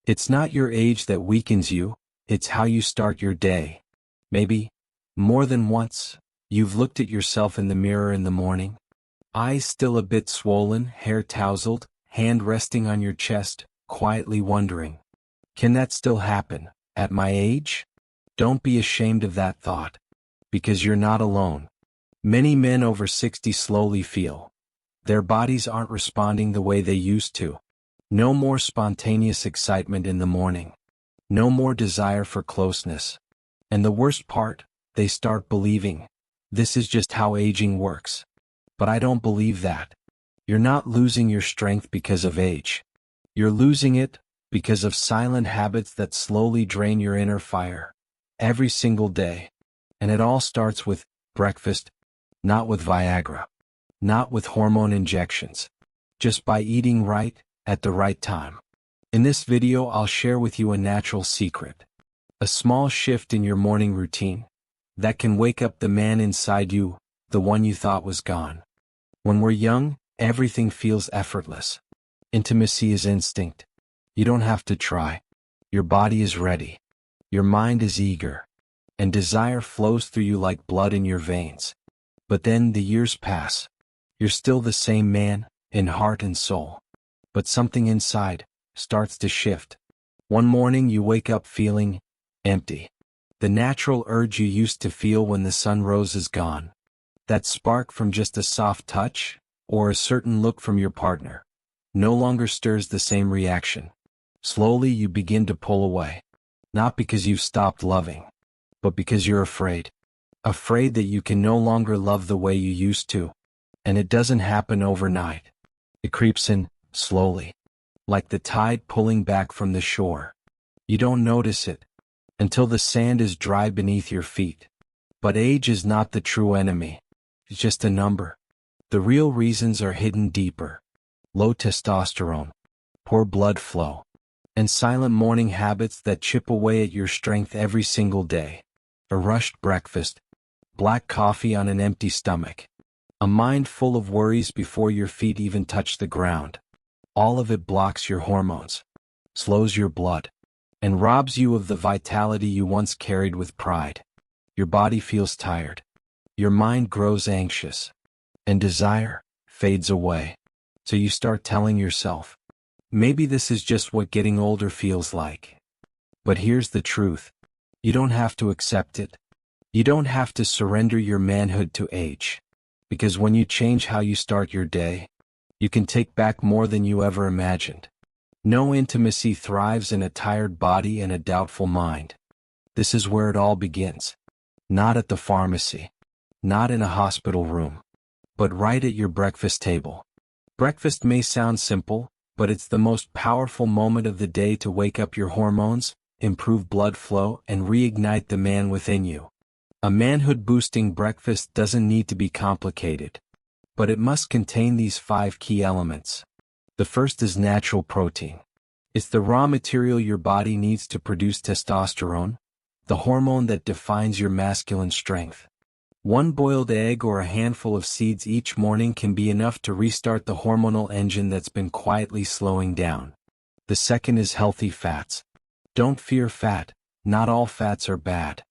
It's not your age that weakens you, it's how you start your day. Maybe, more than once, you've looked at yourself in the mirror in the morning. Eyes still a bit swollen, hair tousled, hand resting on your chest, quietly wondering, can that still happen, at my age? Don't be ashamed of that thought. Because you're not alone. Many men over 60 slowly feel their bodies aren't responding the way they used to. No more spontaneous excitement in the morning. No more desire for closeness. And the worst part, they start believing, this is just how aging works. But I don't believe that. You're not losing your strength because of age. You're losing it because of silent habits that slowly drain your inner fire. Every single day. And it all starts with breakfast, not with Viagra. Not with hormone injections. Just by eating right, at the right time. In this video I'll share with you a natural secret. A small shift in your morning routine that can wake up the man inside you, the one you thought was gone. When we're young, everything feels effortless. Intimacy is instinct. You don't have to try. Your body is ready. Your mind is eager. And desire flows through you like blood in your veins. But then the years pass. You're still the same man, in heart and soul. But something inside starts to shift. One morning you wake up feeling empty. The natural urge you used to feel when the sun rose is gone. That spark from just a soft touch, or a certain look from your partner, no longer stirs the same reaction. Slowly you begin to pull away. Not because you've stopped loving, but because you're afraid. Afraid that you can no longer love the way you used to. And it doesn't happen overnight. It creeps in, slowly. Like the tide pulling back from the shore. You don't notice it until the sand is dry beneath your feet. But age is not the true enemy. It's just a number. The real reasons are hidden deeper. Low testosterone, poor blood flow, and silent morning habits that chip away at your strength every single day. A rushed breakfast, black coffee on an empty stomach, a mind full of worries before your feet even touch the ground. All of it blocks your hormones, slows your blood, and robs you of the vitality you once carried with pride. Your body feels tired. Your mind grows anxious. And desire fades away. So you start telling yourself, maybe this is just what getting older feels like. But here's the truth. You don't have to accept it. You don't have to surrender your manhood to age. Because when you change how you start your day, you can take back more than you ever imagined. No intimacy thrives in a tired body and a doubtful mind. This is where it all begins. Not at the pharmacy. Not in a hospital room. But right at your breakfast table. Breakfast may sound simple, but it's the most powerful moment of the day to wake up your hormones, improve blood flow, and reignite the man within you. A manhood-boosting breakfast doesn't need to be complicated. But it must contain these 5 key elements. The first is natural protein. It's the raw material your body needs to produce testosterone, the hormone that defines your masculine strength. One boiled egg or a handful of seeds each morning can be enough to restart the hormonal engine that's been quietly slowing down. The second is healthy fats. Don't fear fat, not all fats are bad.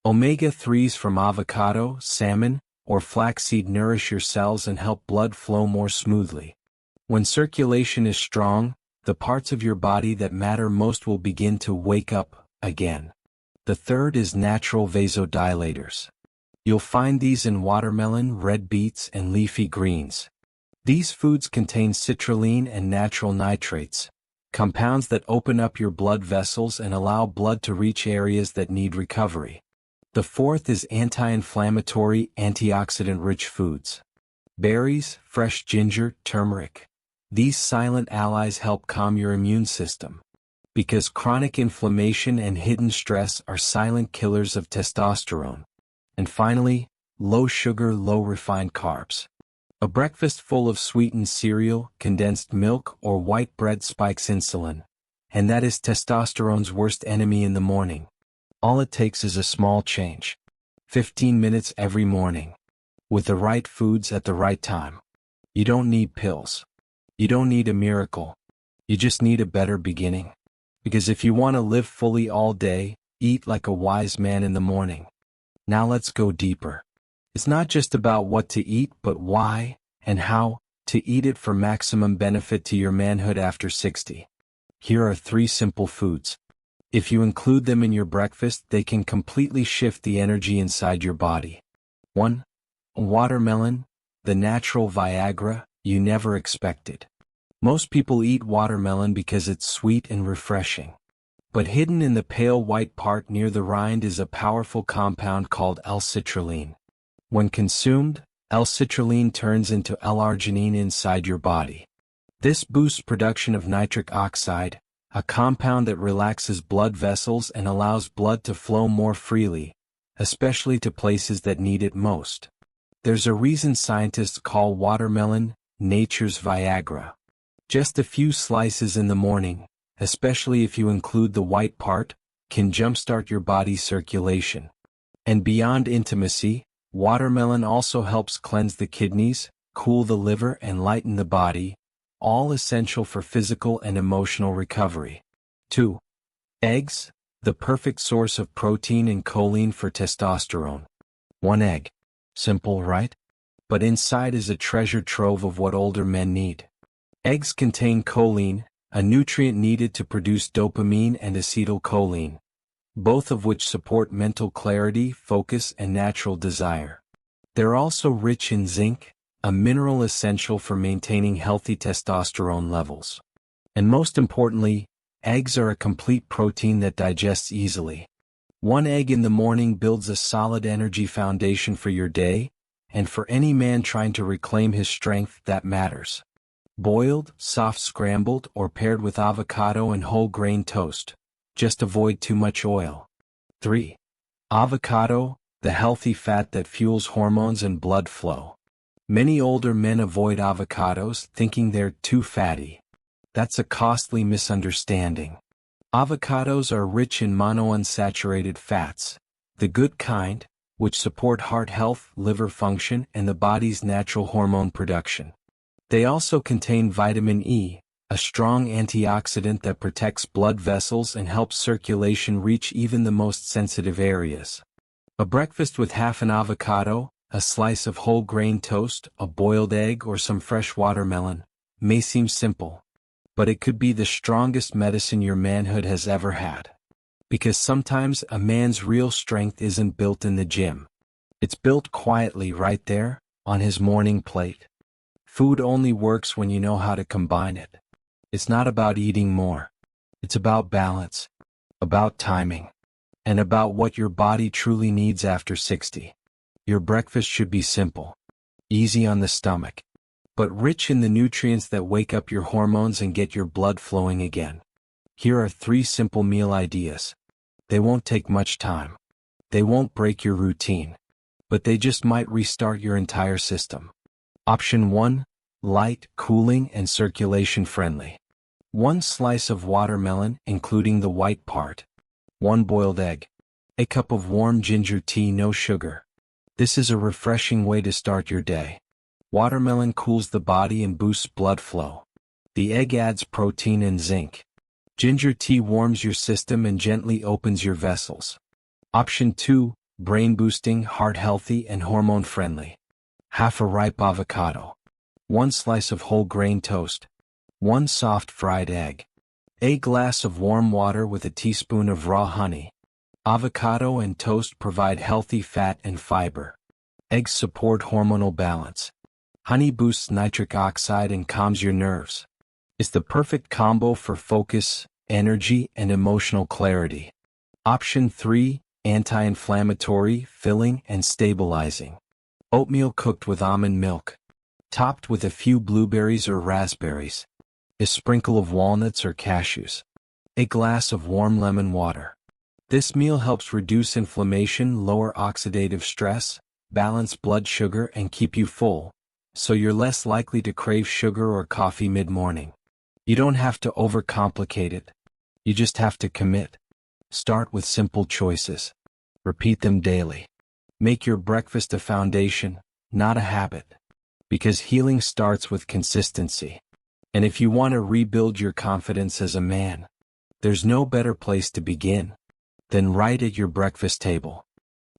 Omega-3s from avocado, salmon, or flaxseed nourish your cells and help blood flow more smoothly. When circulation is strong, the parts of your body that matter most will begin to wake up again. The third is natural vasodilators. You'll find these in watermelon, red beets, and leafy greens. These foods contain citrulline and natural nitrates, compounds that open up your blood vessels and allow blood to reach areas that need recovery. The fourth is anti-inflammatory, antioxidant-rich foods. Berries, fresh ginger, turmeric. These silent allies help calm your immune system. Because chronic inflammation and hidden stress are silent killers of testosterone. And finally, low sugar, low refined carbs. A breakfast full of sweetened cereal, condensed milk, or white bread spikes insulin. And that is testosterone's worst enemy in the morning. All it takes is a small change. 15 minutes every morning. With the right foods at the right time. You don't need pills. You don't need a miracle. You just need a better beginning. Because if you want to live fully all day, eat like a wise man in the morning. Now let's go deeper. It's not just about what to eat, but why and how to eat it for maximum benefit to your manhood after 60. Here are 3 simple foods. If you include them in your breakfast, they can completely shift the energy inside your body. 1. Watermelon, the natural Viagra you never expected. Most people eat watermelon because it's sweet and refreshing. But hidden in the pale white part near the rind is a powerful compound called L-citrulline. When consumed, L-citrulline turns into L-arginine inside your body. This boosts production of nitric oxide, a compound that relaxes blood vessels and allows blood to flow more freely, especially to places that need it most. There's a reason scientists call watermelon nature's Viagra. Just a few slices in the morning, especially if you include the white part, can jumpstart your body's circulation. And beyond intimacy, watermelon also helps cleanse the kidneys, cool the liver, and lighten the body, all essential for physical and emotional recovery. 2. Eggs, the perfect source of protein and choline for testosterone. 1 egg. Simple, right? But inside is a treasure trove of what older men need. Eggs contain choline, a nutrient needed to produce dopamine and acetylcholine, both of which support mental clarity, focus, and natural desire. They're also rich in zinc, a mineral essential for maintaining healthy testosterone levels. And most importantly, eggs are a complete protein that digests easily. 1 egg in the morning builds a solid energy foundation for your day, and for any man trying to reclaim his strength, that matters. Boiled, soft scrambled, or paired with avocado and whole grain toast. Just avoid too much oil. 3. Avocado, the healthy fat that fuels hormones and blood flow. Many older men avoid avocados, thinking they're too fatty. That's a costly misunderstanding. Avocados are rich in monounsaturated fats, the good kind, which support heart health, liver function, and the body's natural hormone production. They also contain vitamin E, a strong antioxidant that protects blood vessels and helps circulation reach even the most sensitive areas. A breakfast with half an avocado, a slice of whole grain toast, a boiled egg, or some fresh watermelon may seem simple, but it could be the strongest medicine your manhood has ever had. Because sometimes a man's real strength isn't built in the gym. It's built quietly right there, on his morning plate. Food only works when you know how to combine it. It's not about eating more. It's about balance, about timing, and about what your body truly needs after 60. Your breakfast should be simple, easy on the stomach, but rich in the nutrients that wake up your hormones and get your blood flowing again. Here are 3 simple meal ideas. They won't take much time. They won't break your routine, but they just might restart your entire system. Option 1, light, cooling, and circulation friendly. 1 slice of watermelon, including the white part. 1 boiled egg. A cup of warm ginger tea, no sugar. This is a refreshing way to start your day. Watermelon cools the body and boosts blood flow. The egg adds protein and zinc. Ginger tea warms your system and gently opens your vessels. Option 2, brain boosting, heart healthy, and hormone friendly. Half a ripe avocado. 1 slice of whole grain toast. 1 soft fried egg. A glass of warm water with a teaspoon of raw honey. Avocado and toast provide healthy fat and fiber. Eggs support hormonal balance. Honey boosts nitric oxide and calms your nerves. It's the perfect combo for focus, energy, and emotional clarity. Option 3, anti-inflammatory, filling, and stabilizing. Oatmeal cooked with almond milk. Topped with a few blueberries or raspberries. A sprinkle of walnuts or cashews. A glass of warm lemon water. This meal helps reduce inflammation, lower oxidative stress, balance blood sugar, and keep you full, so you're less likely to crave sugar or coffee mid-morning. You don't have to overcomplicate it. You just have to commit. Start with simple choices. Repeat them daily. Make your breakfast a foundation, not a habit. Because healing starts with consistency. And if you want to rebuild your confidence as a man, There's no better place to begin than right at your breakfast table.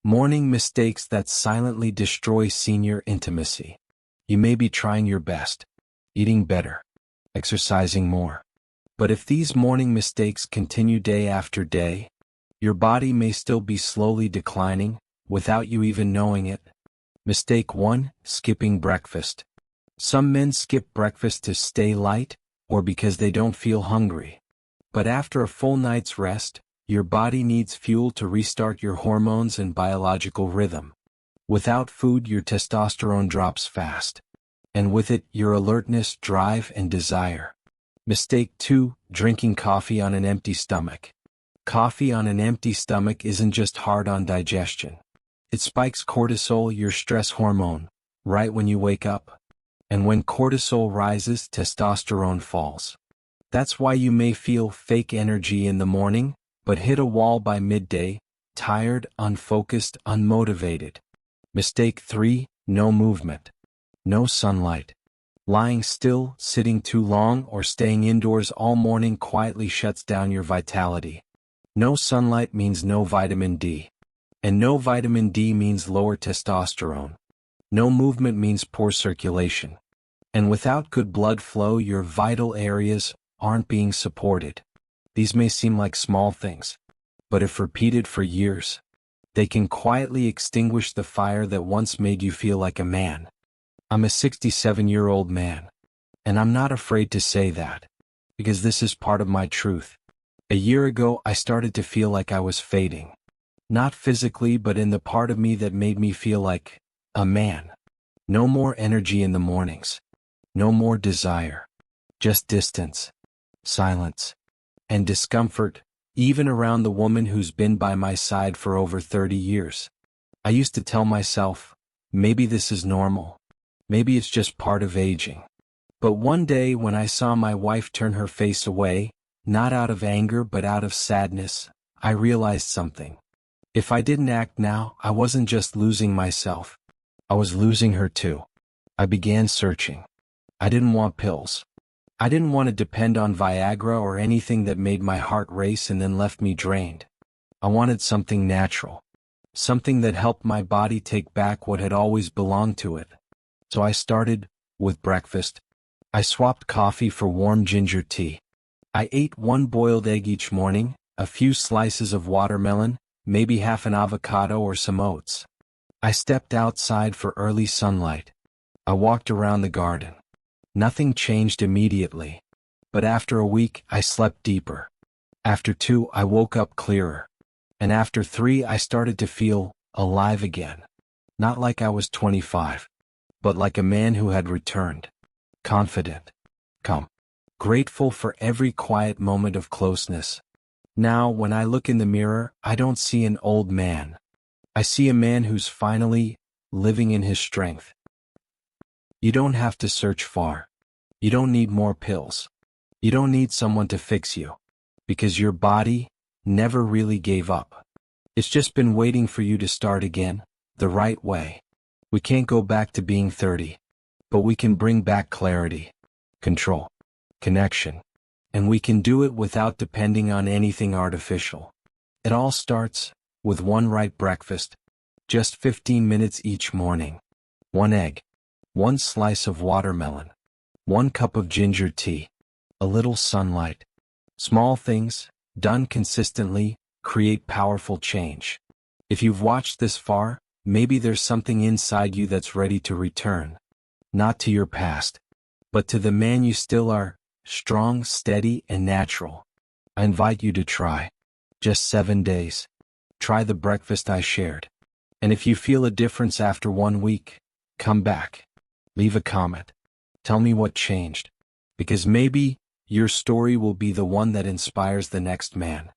Morning mistakes that silently destroy senior intimacy. You may be trying your best, eating better, exercising more. But if these morning mistakes continue day after day, your body may still be slowly declining without you even knowing it. Mistake 1: skipping breakfast. Some men skip breakfast to stay light or because they don't feel hungry. But after a full night's rest, your body needs fuel to restart your hormones and biological rhythm. Without food, your testosterone drops fast. And with it, your alertness, drive, and desire. Mistake 2: drinking coffee on an empty stomach. Coffee on an empty stomach isn't just hard on digestion. It spikes cortisol, your stress hormone, right when you wake up. And when cortisol rises, testosterone falls. That's why you may feel fake energy in the morning, but hit a wall by midday, tired, unfocused, unmotivated. Mistake 3: no movement. No sunlight. Lying still, sitting too long, or staying indoors all morning quietly shuts down your vitality. No sunlight means no vitamin D. And no vitamin D means lower testosterone. No movement means poor circulation. And without good blood flow, your vital areas aren't being supported. These may seem like small things, but if repeated for years, they can quietly extinguish the fire that once made you feel like a man. I'm a 67-year-old man, and I'm not afraid to say that, because this is part of my truth. A year ago, I started to feel like I was fading. Not physically, but in the part of me that made me feel like a man. No more energy in the mornings. No more desire. Just distance, silence, and discomfort, even around the woman who's been by my side for over 30 years. I used to tell myself, maybe this is normal. Maybe it's just part of aging. But one day when I saw my wife turn her face away, not out of anger but out of sadness, I realized something. If I didn't act now, I wasn't just losing myself. I was losing her too. I began searching. I didn't want pills. I didn't want to depend on Viagra or anything that made my heart race and then left me drained. I wanted something natural. Something that helped my body take back what had always belonged to it. So I started with breakfast. I swapped coffee for warm ginger tea. I ate one boiled egg each morning, a few slices of watermelon, maybe half an avocado or some oats. I stepped outside for early sunlight. I walked around the garden. Nothing changed immediately. But after a week, I slept deeper. After 2, I woke up clearer. And after 3, I started to feel alive again. Not like I was 25, but like a man who had returned. Confident. Calm. Grateful for every quiet moment of closeness. Now, when I look in the mirror, I don't see an old man. I see a man who's finally living in his strength. You don't have to search far. You don't need more pills. You don't need someone to fix you. Because your body never really gave up. It's just been waiting for you to start again, the right way. We can't go back to being 30. But we can bring back clarity, control, connection. And we can do it without depending on anything artificial. It all starts with one right breakfast. Just 15 minutes each morning. 1 egg. 1 slice of watermelon. 1 cup of ginger tea. A little sunlight. Small things, done consistently, create powerful change. If you've watched this far, maybe there's something inside you that's ready to return. Not to your past, but to the man you still are, strong, steady, and natural. I invite you to try. Just 7 days. Try the breakfast I shared. And if you feel a difference after 1 week, come back. Leave a comment. Tell me what changed. Because maybe your story will be the one that inspires the next man.